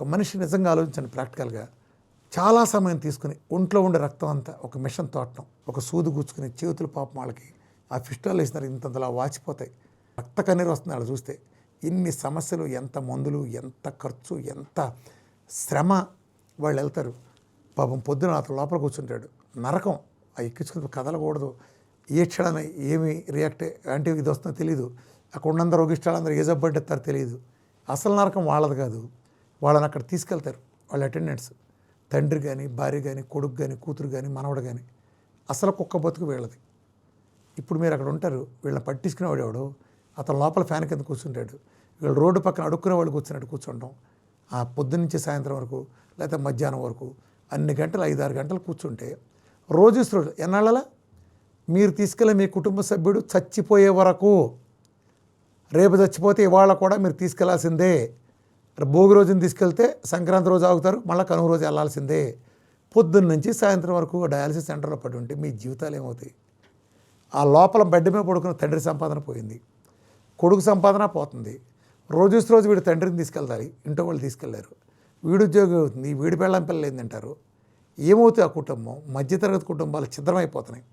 ఒక మనిషి నిజంగా ఆలోచించండి ప్రాక్టికల్గా. చాలా సమయం తీసుకుని ఒంట్లో ఉండే రక్తం అంతా ఒక మిషన్ తోటం, ఒక సూది గుచ్చుకుని చేతులు పాపం వాళ్ళకి ఆ ఫిస్టాలు వేసినారు ఇంతంతలా వాచిపోతాయి, రక్త కన్నీరు వస్తుంది వాళ్ళు చూస్తే. ఇన్ని సమస్యలు, ఎంత మందులు, ఎంత ఖర్చు, ఎంత శ్రమ. వాళ్ళు వెళ్తారు పాపం, పొద్దున అతను లోపల కూర్చుంటాడు, నరకం. ఆ ఎక్కించుకుని కదలకూడదు, ఏ క్షణాన్ని ఏమి రియాక్ట్ అంటే ఇది వస్తుందో తెలియదు. అక్కడ ఉన్నంత రోగిష్టాలందరూ ఏ జబ్బు పడ్డెత్తారో తెలియదు. అసలు నరకం వాళ్ళది కాదు, వాళ్ళని అక్కడ తీసుకెళ్తారు వాళ్ళ అటెండెంట్స్, తండ్రి కానీ, భార్య కానీ, కొడుకు కానీ, కూతురు కానీ, మనవడు కానీ. అసలు కుక్క బతుకు వీళ్ళది. ఇప్పుడు మీరు అక్కడ ఉంటారు, వీళ్ళని పట్టించుకునేవాడు ఎవడు, అతను లోపల ఫ్యాన్ కింద కూర్చుంటాడు, వీళ్ళు రోడ్డు పక్కన అడుక్కునే వాళ్ళు కూర్చున్నట్టు కూర్చుంటాం. ఆ పొద్దున్నుంచి సాయంత్రం వరకు లేకపోతే మధ్యాహ్నం వరకు అన్ని గంటలు 5-6 గంటలు కూర్చుంటే రోజు ఎన్నాళ్ళలా మీరు తీసుకెళ్ళి మీ కుటుంబ సభ్యుడు చచ్చిపోయే వరకు, రేపు చచ్చిపోతే ఇవాళ కూడా మీరు తీసుకెళ్లాల్సిందే. భోగి రోజున తీసుకెళ్తే సంక్రాంతి రోజు ఆగుతారు, మళ్ళీ కనుమ రోజు వెళ్ళాల్సిందే. పొద్దున్న నుంచి సాయంత్రం వరకు డయాలసిస్ సెంటర్లో పడి ఉంటే మీ జీవితాలు ఏమవుతాయి? ఆ లోపల బెడ్ మీద పడుకున్న తండ్రి సంపాదన పోయింది, కొడుకు సంపాదన పోతుంది. రోజు వీడు తండ్రిని తీసుకెళ్తారు, ఇంట్లో వాళ్ళు తీసుకెళ్లారు, వీడు ఉద్యోగం అవుతుంది, వీడి పెళ్ళం పిల్లలు ఏంటంటారు. ఏమవుతాయి? ఆ కుటుంబం, మధ్యతరగతి కుటుంబాలు ఛిద్రమైపోతున్నాయి.